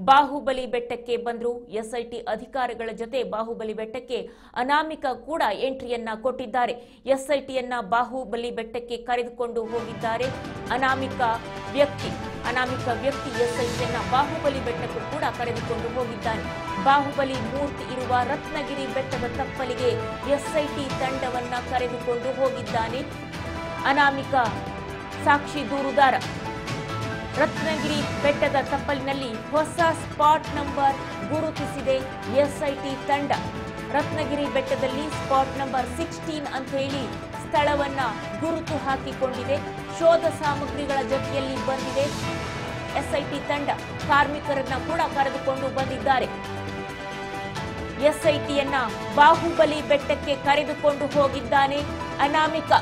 ಬಾಹುಬಲಿ ಬೆಟ್ಟಕ್ಕೆ ಬಂದ್ರು ಎಸ್ಐಟಿ ಅಧಿಕಾರಿಗಳ ಜೊತೆ ಬಾಹುಬಲಿ ಬೆಟ್ಟಕ್ಕೆ ಅನಾಮಿಕಾ ಕೂಡ ಎಂಟ್ರಿಯನ್ನ ಕೊಟ್ಟಿದ್ದಾರೆ. ಎಸ್ಐಟಿಯನ್ನ ಬಾಹುಬಲಿ ಬೆಟ್ಟಕ್ಕೆ ಕರೆದುಕೊಂಡು ಹೋಗಿದ್ದಾರೆ. ಅನಾಮಿಕಾ ವ್ಯಕ್ತಿ ಎಸ್ಐಟಿಯನ್ನ ಬಾಹುಬಲಿ ಬೆಟ್ಟಕ್ಕೂ ಕೂಡ ಕರೆದುಕೊಂಡು ಹೋಗಿದ್ದಾನೆ. ಬಾಹುಬಲಿ ಮೂರ್ತಿ ಇರುವ ರತ್ನಗಿರಿ ಬೆಟ್ಟದ ತಪ್ಪಲಿಗೆ ಎಸ್ಐಟಿ ತಂಡವನ್ನ ಕರೆದುಕೊಂಡು ಹೋಗಿದ್ದಾನೆ. ಅನಾಮಿಕಾ ಸಾಕ್ಷಿ ದೂರುದಾರ. ರತ್ನಗಿರಿ ಬೆಟ್ಟದ ತಪ್ಪಲಿನಲ್ಲಿ ಹೊಸ ಸ್ಪಾಟ್ ನಂಬರ್ ಗುರುತಿಸಿದೆ ಎಸ್ಐಟಿ ತಂಡ. ರತ್ನಗಿರಿ ಬೆಟ್ಟದಲ್ಲಿ ಸ್ಪಾಟ್ ನಂಬರ್ 16 ಅಂತ ಹೇಳಿ ಸ್ಥಳವನ್ನ ಗುರುತು ಹಾಕಿಕೊಂಡಿದೆ. ಶೋಧ ಸಾಮಗ್ರಿಗಳ ಜೊತೆಯಲ್ಲಿ ಬಂದಿದೆ ಎಸ್ಐಟಿ ತಂಡ. ಕಾರ್ಮಿಕರನ್ನ ಕೂಡ ಕರೆದುಕೊಂಡು ಬಂದಿದ್ದಾರೆ. ಎಸ್ಐಟಿಯನ್ನ ಬಾಹುಬಲಿ ಬೆಟ್ಟಕ್ಕೆ ಕರೆದುಕೊಂಡು ಹೋಗಿದ್ದಾನೆ ಅನಾಮಿಕಾ.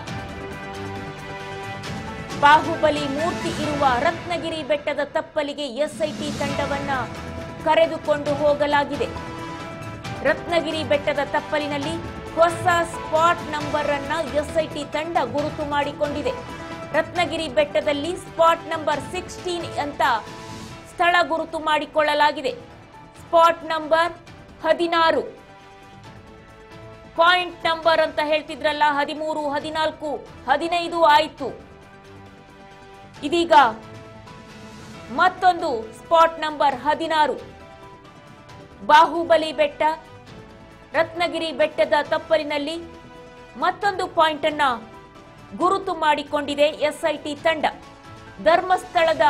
ಬಾಹುಬಲಿ ಮೂರ್ತಿ ಇರುವ ರತ್ನಗಿರಿ ಬೆಟ್ಟದ ತಪ್ಪಲಿಗೆ ಎಸ್ಐಟಿ ತಂಡವನ್ನ ಕರೆದುಕೊಂಡು ಹೋಗಲಾಗಿದೆ. ರತ್ನಗಿರಿ ಬೆಟ್ಟದ ತಪ್ಪಲಿನಲ್ಲಿ ಹೊಸ ಸ್ಪಾಟ್ ನಂಬರ್ ಅನ್ನ ಎಸ್ಐಟಿ ತಂಡ ಗುರುತು ಮಾಡಿಕೊಂಡಿದೆ. ರತ್ನಗಿರಿ ಬೆಟ್ಟದಲ್ಲಿ ಸ್ಪಾಟ್ ನಂಬರ್ 16 ಅಂತ ಸ್ಥಳ ಗುರುತು ಮಾಡಿಕೊಳ್ಳಲಾಗಿದೆ. ಸ್ಪಾಟ್ ನಂಬರ್ 16 ಪಾಯಿಂಟ್ ನಂಬರ್ ಅಂತ ಹೇಳ್ತಿದ್ರಲ್ಲ, 13, 14, 15 ಆಯಿತು. ಇದೀಗ ಮತ್ತೊಂದು ಸ್ಪಾಟ್ ನಂಬರ್ 16 ಬಾಹುಬಲಿ ಬೆಟ್ಟ ರತ್ನಗಿರಿ ಬೆಟ್ಟದ ತಪ್ಪಲಿನಲ್ಲಿ ಮತ್ತೊಂದು ಪಾಯಿಂಟ್ ಅನ್ನ ಗುರುತು ಮಾಡಿಕೊಂಡಿದೆ ಎಸ್ಐಟಿ ತಂಡ. ಧರ್ಮಸ್ಥಳದ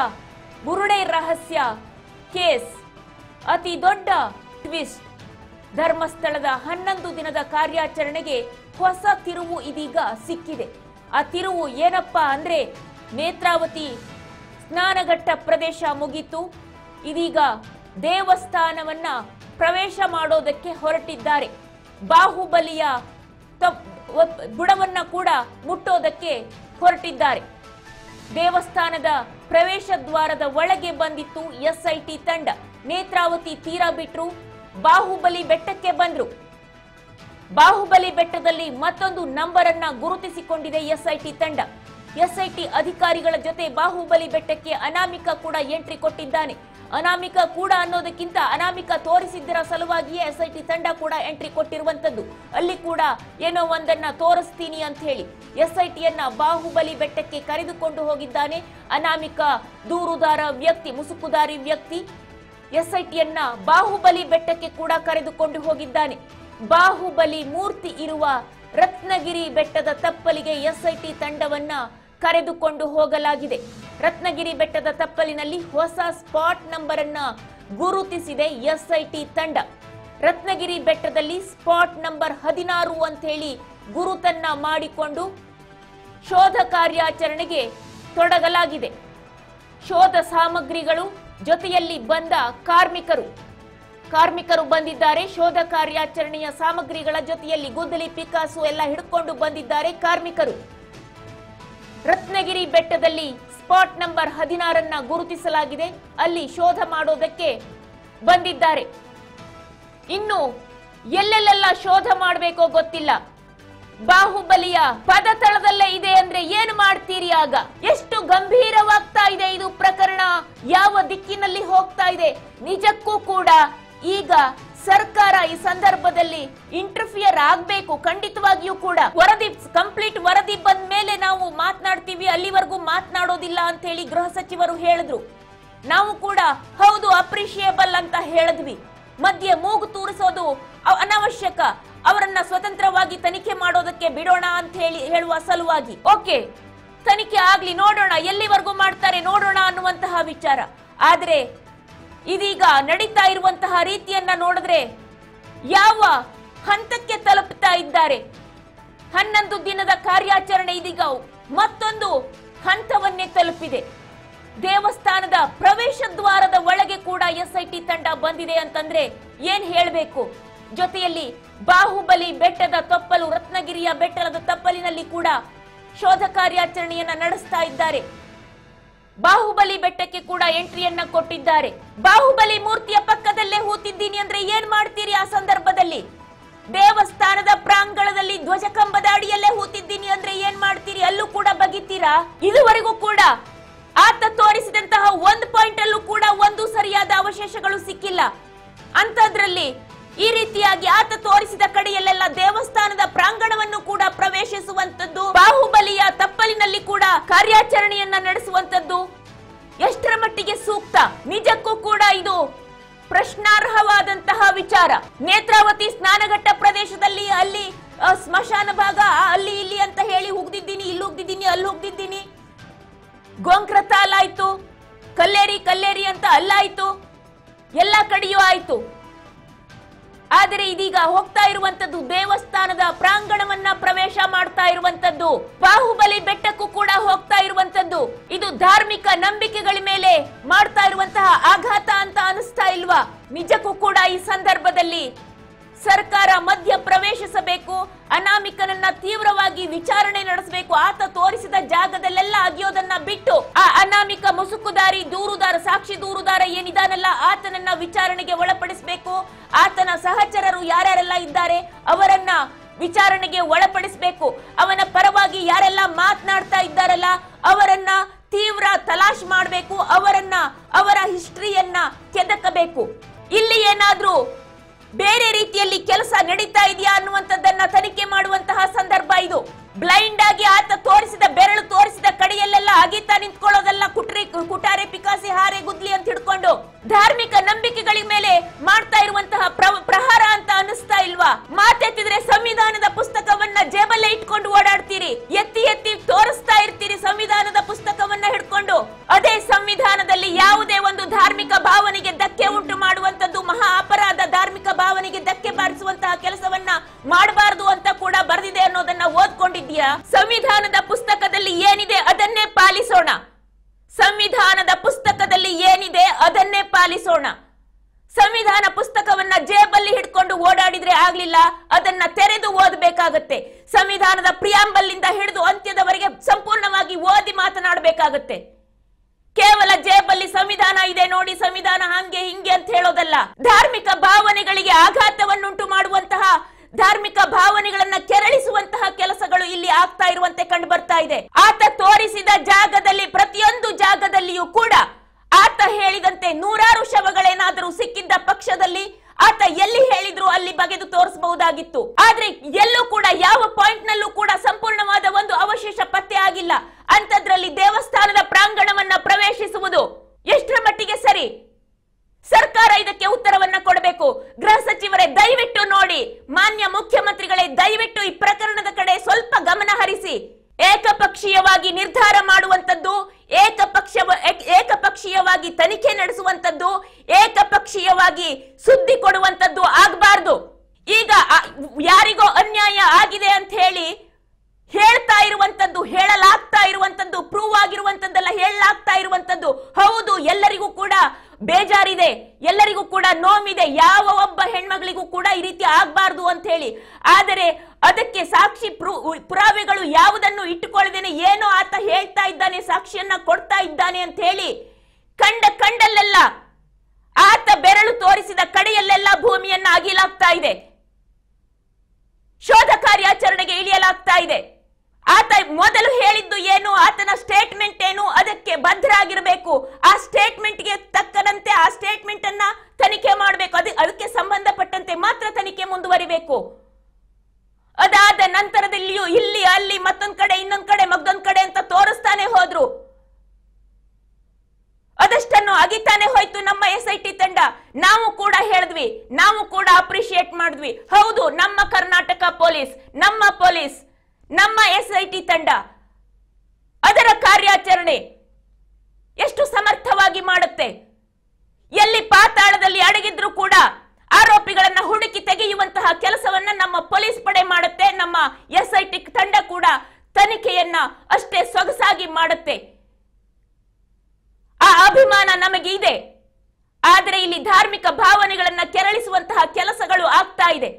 ಬುರುಡೆ ರಹಸ್ಯ ಕೇಸ್ ಅತಿ ದೊಡ್ಡ ಟ್ವಿಸ್ಟ್. ಧರ್ಮಸ್ಥಳದ 11 ದಿನದ ಕಾರ್ಯಾಚರಣೆಗೆ ಹೊಸ ತಿರುವು ಇದೀಗ ಸಿಕ್ಕಿದೆ. ಆ ತಿರುವು ಏನಪ್ಪಾ ಅಂದ್ರೆ, ನೇತ್ರಾವತಿ ಸ್ನಾನಘಟ್ಟ ಪ್ರದೇಶ ಮುಗಿತು. ಇದೀಗ ದೇವಸ್ಥಾನವನ್ನ ಪ್ರವೇಶ ಮಾಡೋದಕ್ಕೆ ಹೊರಟಿದ್ದಾರೆ. ಬಾಹುಬಲಿಯ ಬುಡವನ್ನ ಕೂಡ ಮುಟ್ಟೋದಕ್ಕೆ ಹೊರಟಿದ್ದಾರೆ. ದೇವಸ್ಥಾನದ ಪ್ರವೇಶ ದ್ವಾರದ ಒಳಗೆ ಬಂದಿತ್ತು ಎಸ್ಐಟಿ ತಂಡ. ನೇತ್ರಾವತಿ ತೀರ ಬಿಟ್ರು, ಬಾಹುಬಲಿ ಬೆಟ್ಟಕ್ಕೆ ಬಂದ್ರು. ಬಾಹುಬಲಿ ಬೆಟ್ಟದಲ್ಲಿ ಮತ್ತೊಂದು ನಂಬರ್ ಅನ್ನ ಗುರುತಿಸಿಕೊಂಡಿದೆ ಎಸ್ಐಟಿ ತಂಡ. ಎಸ್ಐಟಿ ಅಧಿಕಾರಿಗಳ ಜೊತೆ ಬಾಹುಬಲಿ ಬೆಟ್ಟಕ್ಕೆ ಅನಾಮಿಕಾ ಕೂಡ ಎಂಟ್ರಿ ಕೊಟ್ಟಿದ್ದಾನೆ. ಅನಾಮಿಕಾ ಕೂಡ ಅನ್ನೋದಕ್ಕಿಂತ ಅನಾಮಿಕಾ ತೋರಿಸಿದ್ದರ ಸಲುವಾಗಿಯೇ ಎಸ್ಐಟಿ ತಂಡ ಕೂಡ ಎಂಟ್ರಿ ಕೊಟ್ಟಿರುವಂತದ್ದು. ಅಲ್ಲಿ ಕೂಡ ಏನೋ ಒಂದನ್ನ ತೋರಿಸ್ತೀನಿ ಅಂತ ಹೇಳಿ ಎಸ್ಐಟಿಯನ್ನ ಬಾಹುಬಲಿ ಬೆಟ್ಟಕ್ಕೆ ಕರೆದುಕೊಂಡು ಹೋಗಿದ್ದಾನೆ ಅನಾಮಿಕಾ. ದೂರುದಾರ ವ್ಯಕ್ತಿ, ಮುಸುಕುದಾರಿ ವ್ಯಕ್ತಿ ಎಸ್ಐಟಿಯನ್ನ ಬಾಹುಬಲಿ ಬೆಟ್ಟಕ್ಕೆ ಕೂಡ ಕರೆದುಕೊಂಡು ಹೋಗಿದ್ದಾನೆ. ಬಾಹುಬಲಿ ಮೂರ್ತಿ ಇರುವ ರತ್ನಗಿರಿ ಬೆಟ್ಟದ ತಪ್ಪಲಿಗೆ ಎಸ್ಐಟಿ ತಂಡವನ್ನ ಕರೆದುಕೊಂಡು ಹೋಗಲಾಗಿದೆ. ರತ್ನಗಿರಿ ಬೆಟ್ಟದ ತಪ್ಪಲಿನಲ್ಲಿ ಹೊಸ ಸ್ಪಾಟ್ ನಂಬರ್ ಅನ್ನ ಗುರುತಿಸಿದೆ ಎಸ್ಐಟಿ ತಂಡ. ರತ್ನಗಿರಿ ಬೆಟ್ಟದಲ್ಲಿ ಸ್ಪಾಟ್ ನಂಬರ್ 16 ಅಂತ ಹೇಳಿ ಗುರುತನ್ನ ಮಾಡಿಕೊಂಡು ಶೋಧ ಕಾರ್ಯಾಚರಣೆಗೆ ತೊಡಗಲಾಗಿದೆ. ಶೋಧ ಸಾಮಗ್ರಿಗಳು ಜೊತೆಯಲ್ಲಿ ಬಂದ ಕಾರ್ಮಿಕರು ಬಂದಿದ್ದಾರೆ. ಶೋಧ ಕಾರ್ಯಾಚರಣೆಯ ಸಾಮಗ್ರಿಗಳ ಜೊತೆಯಲ್ಲಿ ಗುದ್ದಲಿ, ಪಿಕಾಸು ಎಲ್ಲ ಹಿಡ್ಕೊಂಡು ಬಂದಿದ್ದಾರೆ ಕಾರ್ಮಿಕರು. ರತ್ನಗಿರಿ ಬೆಟ್ಟದಲ್ಲಿ ಸ್ಪಾಟ್ ನಂಬರ್ 16 ಗುರುತಿಸಲಾಗಿದೆ. ಅಲ್ಲಿ ಶೋಧ ಮಾಡೋದಕ್ಕೆ ಬಂದಿದ್ದಾರೆ. ಇನ್ನು ಎಲ್ಲೆಲ್ಲೆಲ್ಲ ಶೋಧ ಮಾಡಬೇಕೋ ಗೊತ್ತಿಲ್ಲ. ಬಾಹುಬಲಿಯ ಪದತಳದಲ್ಲೇ ಇದೆ ಅಂದ್ರೆ ಏನು ಮಾಡ್ತೀರಿ? ಆಗ ಎಷ್ಟು ಗಂಭೀರವಾಗ್ತಾ ಇದೆ ಇದು ಪ್ರಕರಣ, ಯಾವ ದಿಕ್ಕಿನಲ್ಲಿ ಹೋಗ್ತಾ ಇದೆ? ನಿಜಕ್ಕೂ ಕೂಡ ಈಗ ಸರ್ಕಾರ ಈ ಸಂದರ್ಭದಲ್ಲಿ ಇಂಟರ್ಫಿಯರ್ ಆಗಬೇಕು. ಖಂಡಿತವಾಗಿಯೂ ಕೂಡ ಕಂಪ್ಲೀಟ್ ವರದಿ ಬಂದ ಮೇಲೆ ನಾವು ಮಾತನಾಡ್ತೀವಿ, ಅಲ್ಲಿವರೆಗೂ ಮಾತನಾಡೋದಿಲ್ಲ ಅಂತ ಹೇಳಿ ಗೃಹ ಸಚಿವರು ಹೇಳಿದ್ರು. ನಾವು ಕೂಡ ಹೌದು ಅಪ್ರಿಷಿಯೇಬಲ್ ಅಂತ ಹೇಳಿದ್ವಿ. ಮಧ್ಯೆ ಮೂಗು ತೂರಿಸೋದು ಅನಾವಶ್ಯಕ. ಅವರನ್ನ ಸ್ವತಂತ್ರವಾಗಿ ತನಿಖೆ ಮಾಡೋದಕ್ಕೆ ಬಿಡೋಣ ಅಂತ ಹೇಳುವ ಸಲುವಾಗಿ ಓಕೆ ತನಿಖೆ ಆಗ್ಲಿ, ನೋಡೋಣ ಎಲ್ಲಿವರೆಗೂ ಮಾಡ್ತಾರೆ ನೋಡೋಣ ಅನ್ನುವಂತಹ ವಿಚಾರ. ಆದ್ರೆ ಇದೀಗ ನಡೀತಾ ಇರುವಂತಹ ರೀತಿಯನ್ನ ನೋಡಿದ್ರೆ ಯಾವ ಹಂತಕ್ಕೆ ತಲುಪ್ತಾ ಇದ್ದಾರೆ? 11 ದಿನದ ಕಾರ್ಯಾಚರಣೆ ಇದೀಗ ಮತ್ತೊಂದು ಹಂತವನ್ನೇ ತಲುಪಿದೆ. ದೇವಸ್ಥಾನದ ಪ್ರವೇಶ ದ್ವಾರದ ಒಳಗೆ ಕೂಡ ಎಸ್ಐಟಿ ತಂಡ ಬಂದಿದೆ ಅಂತಂದ್ರೆ ಏನ್ ಹೇಳಬೇಕು? ಜೊತೆಯಲ್ಲಿ ಬಾಹುಬಲಿ ಬೆಟ್ಟದ ತಪ್ಪಲು, ರತ್ನಗಿರಿಯ ಬೆಟ್ಟದ ತಪ್ಪಲಿನಲ್ಲಿ ಕೂಡ ಶೋಧ ಕಾರ್ಯಾಚರಣೆಯನ್ನ ನಡೆಸ್ತಾ ಇದ್ದಾರೆ. ಬಾಹುಬಲಿ ಬೆಟ್ಟಕ್ಕೆ ಕೂಡ ಎಂಟ್ರಿಯನ್ನ ಕೊಟ್ಟಿದ್ದಾರೆ. ಬಾಹುಬಲಿ ಮೂರ್ತಿಯ ಪಕ್ಕದಲ್ಲೇ ಹೂತಿದ್ದೀನಿ ಅಂದ್ರೆ ಏನ್ ಮಾಡ್ತೀರಿ ಆ ಸಂದರ್ಭದಲ್ಲಿ? ದೇವಸ್ಥಾನದ ಪ್ರಾಂಗಣದಲ್ಲಿ ಧ್ವಜಕಂಬದ ಅಡಿಯಲ್ಲೇ ಹೂತಿದ್ದೀನಿ ಅಂದ್ರೆ ಏನ್ ಮಾಡ್ತೀರಿ? ಅಲ್ಲೂ ಕೂಡ ಬಗಿತೀರಾ? ಇದುವರೆಗೂ ಕೂಡ ಆತ ಆತ ತೋರಿಸಿದಂತಹ ಒಂದು ಪಾಯಿಂಟ್ ಅಲ್ಲೂ ಕೂಡ ಒಂದು ಸರಿಯಾದ ಅವಶೇಷಗಳು ಸಿಕ್ಕಿಲ್ಲ. ಅಂತದ್ರಲ್ಲಿ ಈ ರೀತಿಯಾಗಿ ಆತ ತೋರಿಸಿದ ಕಡೆಯಲ್ಲೆಲ್ಲ ದೇವಸ್ಥಾನದ ಪ್ರಾಂಗಣವನ್ನು ಕೂಡ ಪ್ರವೇಶಿಸುವಂತದ್ದು, ಬಾಹುಬಲಿಯ ತಪ್ಪಲಿನಲ್ಲಿ ಕೂಡ ಕಾರ್ಯಾಚರಣೆಯನ್ನ ನಡೆಸುವಂತದ್ದು ಎಷ್ಟರ ಮಟ್ಟಿಗೆ ಸೂಕ್ತ? ನಿಜಕ್ಕೂ ಕೂಡ ಇದು ಪ್ರಶ್ನಾರ್ಹವಾದಂತಹ ವಿಚಾರ. ನೇತ್ರಾವತಿ ಸ್ನಾನಘಟ್ಟ ಪ್ರದೇಶದಲ್ಲಿ ಅಲ್ಲಿ ಸ್ಮಶಾನ ಭಾಗ ಅಲ್ಲಿ ಇಲ್ಲಿ ಅಂತ ಹೇಳಿ ಹೋಗ್ದಿದ್ದೀನಿ, ಇಲ್ಲಿ ಹೋಗ್ದಿದ್ದೀನಿ, ಅಲ್ಲಿ ಹೋಗ್ದಿದ್ದೀನಿ, ಗೋಂಕ್ರತಾಲ್ ಆಯ್ತು, ಕಲ್ಲೇರಿ ಅಂತ ಅಲ್ಲಾಯ್ತು, ಎಲ್ಲ ಕಡೆಯೂ ಆಯ್ತು. ಆದರೆ ಇದೀಗ ಹೋಗ್ತಾ ಇರುವಂತದ್ದು ದೇವಸ್ಥಾನದ ಪ್ರಾಂಗಣವನ್ನ ಪ್ರವೇಶ ಮಾಡ್ತಾ ಇರುವಂತದ್ದು, ಬಾಹುಬಲಿ ಬೆಟ್ಟಕ್ಕೂ ಕೂಡ ಹೋಗ್ತಾ ಇರುವಂತದ್ದು. ಇದು ಧಾರ್ಮಿಕ ನಂಬಿಕೆಗಳ ಮೇಲೆ ಮಾಡ್ತಾ ಇರುವಂತಹ ಆಘಾತ ಅಂತ ಅನಿಸ್ತಾ ಇಲ್ವಾ? ನಿಜಕ್ಕೂ ಕೂಡ ಈ ಸಂದರ್ಭದಲ್ಲಿ ಸರ್ಕಾರ ಮಧ್ಯ ಪ್ರವೇಶಿಸಬೇಕು, ಅನಾಮಿಕನನ್ನ ತೀವ್ರವಾಗಿ ವಿಚಾರಣೆ ನಡೆಸಬೇಕು. ಆತ ತೋರಿಸಿದ ಜಾಗದಲ್ಲೆಲ್ಲ ಅಗಿಯೋದನ್ನ ಬಿಟ್ಟು ಆ ಅನಾಮಿಕ ಮುಸುಕುದಾರಿ ದೂರುದಾರ, ಸಾಕ್ಷಿ ದೂರುದಾರ ಏನಿದಾನಲ್ಲ, ಆತನನ್ನ ವಿಚಾರಣೆಗೆ ಒಳಪಡಿಸಬೇಕು. ಆತನ ಸಹಚರರು ಯಾರ್ಯಾರೆಲ್ಲ ಇದ್ದಾರೆ ಅವರನ್ನ ವಿಚಾರಣೆಗೆ ಒಳಪಡಿಸಬೇಕು. ಅವನ ಪರವಾಗಿ ಯಾರೆಲ್ಲ ಮಾತನಾಡ್ತಾ ಇದ್ದಾರಲ್ಲ ಅವರನ್ನ ತೀವ್ರ ತಲಾಶ್ ಮಾಡಬೇಕು, ಅವರ ಹಿಸ್ಟ್ರಿಯನ್ನ ಕೆದಕಬೇಕು. ಇಲ್ಲಿ ಏನಾದ್ರೂ ಬೇರೆ ರೀತಿಯಲ್ಲಿ ಕೆಲಸ ನಡೀತಾ ಇದೆಯಾ ಅನ್ನುವಂಥದ್ದನ್ನ ತನಿಖೆ ಮಾಡುವಂತಹ ಸಂದರ್ಭ ಇದು. ಬ್ಲೈಂಡ್ ಆಗಿ ಆತ ತೋರಿಸಿದ ಬೆರಳು ತೋರಿಸಿದ ಕಡೆಯಲ್ಲೆಲ್ಲ ಅಗಿತಾ ನಿಂತ್ಕೊಳ್ಳೋದಲ್ಲ, ಕುಟಾರೆ ಪಿಕಾಸಿ ಹಾರೆ ಗುದ್ಲಿ ಅಂತ ಹಿಡ್ಕೊಂಡು ಧಾರ್ಮಿಕ ನಂಬಿಕೆಗಳ ಮೇಲೆ ಮಾಡ್ತಾ ಇರುವಂತಹ ಪ್ರಹಾರ ಅಂತ ಅನಿಸ್ತಾ ಇಲ್ವಾ? ಮಾತೆತ್ತಿದ್ರೆ ಸಂವಿಧಾನದ ಪುಸ್ತಕವನ್ನ ಜೇಬಲ್ಲೇ ಇಟ್ಕೊಂಡು ಓಡಾಡ್ತೀರಿ, ಎತ್ತಿ ಎತ್ತಿ ತೋರಿಸ್ತಾ ಇರ್ತೀರಿ ಸಂವಿಧಾನದ ಪುಸ್ತಕವನ್ನ ಹಿಡ್ಕೊಂಡು. ಅದೇ ಸಂವಿಧಾನದಲ್ಲಿ ಯಾವುದೇ ಒಂದು ಧಾರ್ಮಿಕ ಭಾವನೆಗೆ ಧಕ್ಕೆ ಉಂಟು ಮಾಡುವಂತದ್ದು ಮಹಾ ಅಪರಾಧ, ಧಾರ್ಮಿಕ ಭಾವನೆಗೆ ಧಕ್ಕೆ ಬಾರಿಸುವಂತಹ ಕೆಲಸವನ್ನ ಮಾಡಬಾರದು ಅಂತ ಕೂಡ ಬರೆದಿದೆ ಅನ್ನೋದನ್ನ ಓದ್ಕೊಂಡಿದ್ಯಾ? ಸಂವಿಧಾನದ ಪುಸ್ತಕದಲ್ಲಿ ಏನಿದೆ ಅದನ್ನೇ ಪಾಲಿಸೋಣ. ಸಂವಿಧಾನದ ಪುಸ್ತಕದಲ್ಲಿ ಏನಿದೆ ಅದನ್ನೇ ಪಾಲಿಸೋಣ. ಸಂವಿಧಾನ ಪುಸ್ತಕವನ್ನ ಜೇಬಲ್ಲಿ ಹಿಡ್ಕೊಂಡು ಓಡಾಡಿದ್ರೆ ಆಗ್ಲಿಲ್ಲ, ಅದನ್ನ ತೆರೆದು ಓದಬೇಕಾಗತ್ತೆ. ಸಂವಿಧಾನದ ಪ್ರಿಯಾಂಬಲ್ ಇಂದ ಹಿಡಿದು ಅಂತ್ಯದವರೆಗೆ ಸಂಪೂರ್ಣವಾಗಿ ಓದಿ ಮಾತನಾಡಬೇಕಾಗತ್ತೆ. ಕೇವಲ ಜೇಬಲ್ಲಿ ಸಂವಿಧಾನ ಇದೆ ನೋಡಿ, ಸಂವಿಧಾನ ಹಂಗೆ ಹಿಂಗೆ ಅಂತ ಹೇಳೋದಲ್ಲ. ಧಾರ್ಮಿಕ ಭಾವನೆಗಳಿಗೆ ಆಘಾತವನ್ನುಂಟು ಮಾಡುವಂತಹ, ಧಾರ್ಮಿಕ ಭಾವನೆಗಳನ್ನ ಕೆರಳಿಸುವಂತಹ ಕೆಲಸಗಳು ಇಲ್ಲಿ ಆಗ್ತಾ ಇರುವಂತೆ ಕಂಡು ಬರ್ತಾ ಇದೆ. ಆತ ತೋರಿಸಿದ ಜಾಗದಲ್ಲಿ, ಪ್ರತಿಯೊಂದು ಜಾಗದಲ್ಲಿಯೂ ಕೂಡ ಆತ ಹೇಳಿದಂತೆ ನೂರಾರು ಶವಗಳೇನಾದರೂ ಸಿಕ್ಕಿದ್ದ ಪಕ್ಷದಲ್ಲಿ ಆತ ಎಲ್ಲಿ ಹೇಳಿದ್ರು ಅಲ್ಲಿ ಬಗೆದು ತೋರಿಸಬಹುದಾಗಿತ್ತು. ಆದ್ರೆ ಎಲ್ಲೂ ಕೂಡ ಯಾವ ಪಾಯಿಂಟ್ ನಲ್ಲೂ ಕೂಡ ಸಂಪೂರ್ಣವಾದ ಒಂದು ಅವಶೇಷ ಪತ್ತೆ ಆಗಿಲ್ಲ. ಅಂತದ್ರಲ್ಲಿ ದೇವಸ್ಥಾನದ ಪ್ರಾಂಗಣವನ್ನ ಪ್ರವೇಶಿಸುವುದು ಎಷ್ಟರ ಮಟ್ಟಿಗೆ ಸರಿ? ಸರ್ಕಾರ ಇದಕ್ಕೆ ಉತ್ತರವನ್ನ ಕೊಡಬೇಕು. ಗೃಹ ಸಚಿವರೇ ದಯವಿಟ್ಟು ನೋಡಿ, ಮಾನ್ಯ ಮುಖ್ಯಮಂತ್ರಿಗಳೇ ದಯವಿಟ್ಟು ಈ ಪ್ರಕರಣದ ಕಡೆ ಸ್ವಲ್ಪ ಗಮನ ಹರಿಸಿ. ಏಕಪಕ್ಷೀಯವಾಗಿ ನಿರ್ಧಾರ ಮಾಡುವಂತದ್ದು, ಏಕಪಕ್ಷೀಯವಾಗಿ ತನಿಖೆ ನಡೆಸುವಂತದ್ದು, ಏಕಪಕ್ಷೀಯವಾಗಿ ಸುದ್ದಿ ಕೊಡುವಂತದ್ದು ಆಗಬಾರದು. ಈಗ ಯಾರಿಗೋ ಅನ್ಯಾಯ ಆಗಿದೆ ಅಂತ ಹೇಳಿ ಹೇಳ್ತಾ ಇರುವಂತದ್ದು, ಹೇಳಲಾಗ್ತಾ ಇರುವಂತದ್ದು, ಪ್ರೂವ್ ಆಗಿರುವಂತದ್ದೆಲ್ಲ ಹೇಳಲಾಗ್ತಾ ಇರುವಂತದ್ದು ಹೌದು. ಎಲ್ಲರಿಗೂ ಕೂಡ ಬೇಜಾರಿದೆ, ಎಲ್ಲರಿಗೂ ಕೂಡ ನೋವಿದೆ, ಯಾವ ಒಬ್ಬ ಹೆಣ್ಮಗಳಿಗೂ ಕೂಡ ಈ ರೀತಿ ಆಗ್ಬಾರ್ದು ಅಂತ ಹೇಳಿ. ಆದರೆ ಅದಕ್ಕೆ ಸಾಕ್ಷಿ ಪುರಾವೆಗಳು ಯಾವುದನ್ನು ಇಟ್ಟುಕೊಳ್ಳದೇನೆ ಏನೋ ಆತ ಹೇಳ್ತಾ ಇದ್ದಾನೆ, ಸಾಕ್ಷಿಯನ್ನ ಕೊಡ್ತಾ ಇದ್ದಾನೆ ಅಂತ ಹೇಳಿ ಕಂಡಲ್ಲೆಲ್ಲ ಆತ ಬೆರಳು ತೋರಿಸಿದ ಕಡೆಯಲ್ಲೆಲ್ಲ ಭೂಮಿಯನ್ನ ಅಗಿಲಾಗ್ತಾ ಇದೆ, ಶೋಧ ಕಾರ್ಯಾಚರಣೆಗೆ ಇಳಿಯಲಾಗ್ತಾ ಇದೆ. ಆತ ಮೊದಲು ಹೇಳಿದ್ದು ಏನು, ಆತನ ಸ್ಟೇಟ್ಮೆಂಟ್ ಏನು, ಅದಕ್ಕೆ ಬದ್ಧರಾಗಿರಬೇಕು. ಆ ಸ್ಟೇಟ್ಮೆಂಟ್ಗೆ ತಕ್ಕಂತೆ ಆ ಸ್ಟೇಟ್ಮೆಂಟ್ ಅನ್ನ ತನಿಖೆ ಮಾಡಬೇಕು. ಅದಕ್ಕೆ ಸಂಬಂಧಪಟ್ಟಂತೆ ಮಾತ್ರ ತನಿಖೆ ಮುಂದುವರಿಬೇಕು. ಅದಾದ ನಂತರದಲ್ಲಿಯೂ ಇಲ್ಲಿ ಅಲ್ಲಿ ಮತ್ತೊಂದ್ ಕಡೆ ಇನ್ನೊಂದ್ ಕಡೆ ಮಗ್ದೊಂದ್ ಕಡೆ ಅಂತ ತೋರಿಸ್ತಾನೆ ಹೋದ್ರು. ಅದಷ್ಟನ್ನು ಅಗಿತಾನೆ ಹೋಯ್ತು ನಮ್ಮ SIT ತಂಡ. ನಾವು ಕೂಡ ಹೇಳಿದ್ವಿ, ನಾವು ಕೂಡ ಅಪ್ರಿಶಿಯೇಟ್ ಮಾಡಿದ್ವಿ. ಹೌದು, ನಮ್ಮ ಕರ್ನಾಟಕ ಪೊಲೀಸ್, ನಮ್ಮ SIT ತಂಡ ಅದರ ಕಾರ್ಯಾಚರಣೆ ಎಷ್ಟು ಸಮರ್ಥವಾಗಿ ಮಾಡುತ್ತೆ. ಎಲ್ಲಿ ಪಾತಾಳದಲ್ಲಿ ಅಡಗಿದ್ರು ಕೂಡ ಆರೋಪಿಗಳನ್ನ ಹುಡುಕಿ ತೆಗೆಯುವಂತಹ ಕೆಲಸವನ್ನ ನಮ್ಮ ಪೊಲೀಸ್ ಪಡೆ ಮಾಡುತ್ತೆ. ನಮ್ಮ SIT ತಂಡ ಕೂಡ ತನಿಖೆಯನ್ನ ಅಷ್ಟೇ ಸೊಗಸಾಗಿ ಮಾಡುತ್ತೆ. ಆ ಅಭಿಮಾನ ನಮಗೆ ಇದೆ. ಆದರೆ ಇಲ್ಲಿ ಧಾರ್ಮಿಕ ಭಾವನೆಗಳನ್ನ ಕೆರಳಿಸುವಂತಹ ಕೆಲಸಗಳು ಆಗ್ತಾ ಇದೆ.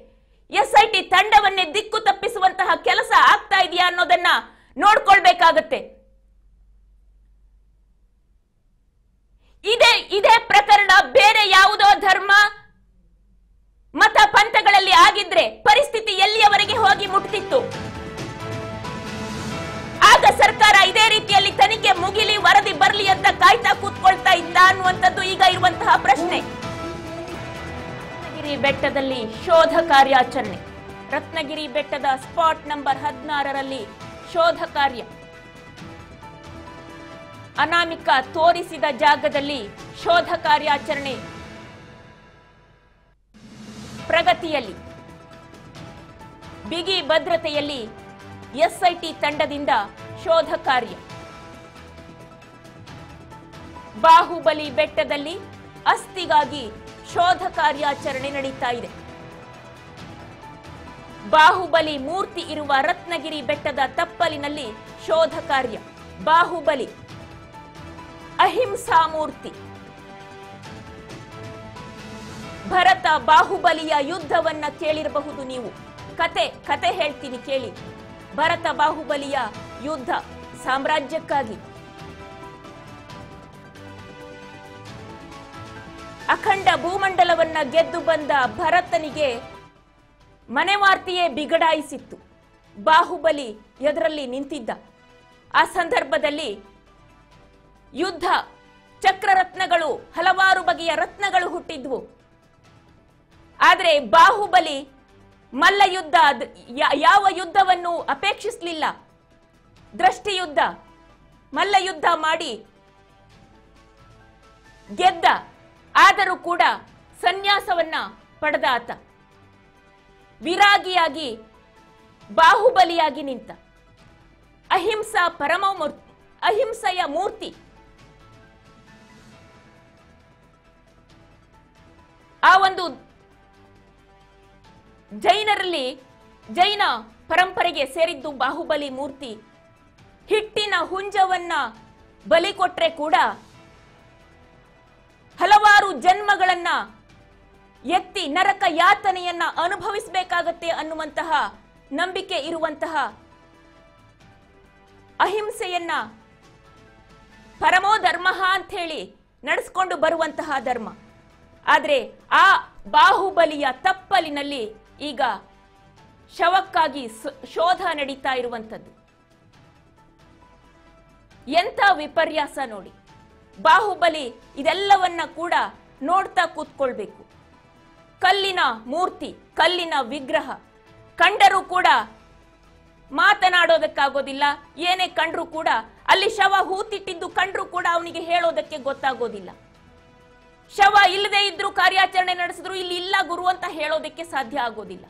SIT ತಂಡವನ್ನೇ ದಿಕ್ಕು ತಪ್ಪಿಸುವಂತಹ ಕೆಲಸ ಆಗ್ತಾ ಇದೆಯಾ ಅನ್ನೋದನ್ನ ನೋಡ್ಕೊಳ್ಬೇಕಾಗತ್ತೆ. ಇದೇ ಪ್ರಕರಣ ಬೇರೆ ಯಾವುದೋ ಧರ್ಮ ಮತ ಪಂಥಗಳಲ್ಲಿ ಆಗಿದ್ರೆ ಪರಿಸ್ಥಿತಿ ಎಲ್ಲಿಯವರೆಗೆ ಹೋಗಿ ಮುಟ್ತಿತ್ತು? ಆಗ ಸರ್ಕಾರ ಇದೇ ರೀತಿಯಲ್ಲಿ ತನಿಖೆ ಮುಗಿಲಿ, ವರದಿ ಬರಲಿ ಅಂತ ಕಾಯ್ತಾ ಕೂತ್ಕೊಳ್ತಾ ಇದ್ದ ಅನ್ನುವಂಥದ್ದು ಈಗ ಇರುವಂತಹ ಪ್ರಶ್ನೆ. ರತ್ನಗಿರಿ ಬೆಟ್ಟದಲ್ಲಿ ಶೋಧ ಕಾರ್ಯಾಚರಣೆ. ರತ್ನಗಿರಿ ಬೆಟ್ಟದ ಸ್ಪಾಟ್ ನಂಬರ್ 16ರಲ್ಲಿ ಶೋಧ ಕಾರ್ಯ. ಅನಾಮಿಕ ತೋರಿಸಿದ ಜಾಗದಲ್ಲಿ ಶೋಧ ಕಾರ್ಯಾಚರಣೆ ಪ್ರಗತಿಯಲ್ಲಿ. ಬಿಗಿ ಭದ್ರತೆಯಲ್ಲಿ ಎಸ್ಐಟಿ ತಂಡದಿಂದ ಶೋಧ ಕಾರ್ಯ. ಬಾಹುಬಲಿ ಬೆಟ್ಟದಲ್ಲಿ ಅಸ್ಥಿಗಾಗಿ ಶೋಧ ಕಾರ್ಯಾಚರಣೆ ನಡೀತಾ ಇದೆ. ಬಾಹುಬಲಿ ಮೂರ್ತಿ ಇರುವ ರತ್ನಗಿರಿ ಬೆಟ್ಟದ ತಪ್ಪಲಿನಲ್ಲಿ ಶೋಧ ಕಾರ್ಯ. ಬಾಹುಬಲಿ ಅಹಿಂಸಾ ಮೂರ್ತಿ. ಭರತ ಬಾಹುಬಲಿಯ ಯುದ್ಧವನ್ನ ಕೇಳಿರಬಹುದು ನೀವು. ಕತೆ ಹೇಳ್ತೀನಿ ಕೇಳಿ. ಭರತ ಬಾಹುಬಲಿಯ ಯುದ್ಧ ಸಾಮ್ರಾಜ್ಯಕ್ಕಾಗಿ. ಅಖಂಡ ಭೂಮಂಡಲವನ್ನ ಗೆದ್ದು ಬಂದ ಭರತನಿಗೆ ಮನೆವಾರ್ತೆಯೇ ಬಿಗಡಾಯಿಸಿತ್ತು. ಬಾಹುಬಲಿ ಎದುರಲ್ಲಿ ನಿಂತಿದ್ದ ಆ ಸಂದರ್ಭದಲ್ಲಿ ಯುದ್ಧ ಚಕ್ರರತ್ನಗಳು, ಹಲವಾರು ಬಗೆಯ ರತ್ನಗಳು ಹುಟ್ಟಿದ್ವು. ಆದರೆ ಬಾಹುಬಲಿ ಮಲ್ಲ ಯುದ್ಧ, ಯಾವ ಯುದ್ಧವನ್ನು ಅಪೇಕ್ಷಿಸಲಿಲ್ಲ. ದೃಷ್ಟಿಯುದ್ಧ, ಮಲ್ಲ ಯುದ್ಧ ಮಾಡಿ ಗೆದ್ದ. ಆದರೂ ಕೂಡ ಸನ್ಯಾಸವನ್ನ ಪಡೆದ ಆತ. ವಿರಾಗಿಯಾಗಿ ಬಾಹುಬಲಿಯಾಗಿ ನಿಂತ. ಅಹಿಂಸಾ ಅಹಿಂಸೆಯ ಮೂರ್ತಿ. ಆ ಒಂದು ಜೈನ ಪರಂಪರೆಗೆ ಸೇರಿದ್ದು ಬಾಹುಬಲಿ ಮೂರ್ತಿ. ಹಿಟ್ಟಿನ ಹುಂಜವನ್ನ ಬಲಿ ಕೊಟ್ರೆ ಕೂಡ ಹಲವಾರು ಜನ್ಮಗಳನ್ನ ಎತ್ತಿ ನರಕ ಯಾತನೆಯನ್ನ ಅನುಭವಿಸಬೇಕಾಗತ್ತೆ ಅನ್ನುವಂತಹ ನಂಬಿಕೆ ಇರುವಂತಹ ಅಹಿಂಸೆಯನ್ನ ಪರಮೋ ಧರ್ಮ ಅಂತ ಹೇಳಿ ನಡೆಸಿಕೊಂಡು ಬರುವಂತಹ ಧರ್ಮ. ಆದರೆ ಆ ಬಾಹುಬಲಿಯ ತಪ್ಪಲಿನಲ್ಲಿ ಈಗ ಶವಕ್ಕಾಗಿ ಶೋಧ ನಡೀತಾ ಇರುವಂಥದ್ದು. ಎಂಥ ವಿಪರ್ಯಾಸ ನೋಡಿ. ಬಾಹುಬಲಿ ಇದೆಲ್ಲವನ್ನ ಕೂಡ ನೋಡ್ತಾ ಕೂತ್ಕೊಳ್ಬೇಕು. ಕಲ್ಲಿನ ಮೂರ್ತಿ, ಕಲ್ಲಿನ ವಿಗ್ರಹ ಕಂಡರೂ ಕೂಡ ಮಾತನಾಡೋದಕ್ಕಾಗೋದಿಲ್ಲ. ಏನೇ ಕಂಡ್ರು ಕೂಡ, ಅಲ್ಲಿ ಶವ ಹೂತಿಟ್ಟಿದ್ದು ಕಂಡ್ರು ಕೂಡ ಅವನಿಗೆ ಹೇಳೋದಕ್ಕೆ ಗೊತ್ತಾಗೋದಿಲ್ಲ. ಶವ ಇಲ್ಲದೆ ಇದ್ರೂ ಕಾರ್ಯಾಚರಣೆ ನಡೆಸಿದ್ರು ಇಲ್ಲಿ ಇಲ್ಲ ಗುರು ಅಂತ ಹೇಳೋದಕ್ಕೆ ಸಾಧ್ಯ ಆಗೋದಿಲ್ಲ.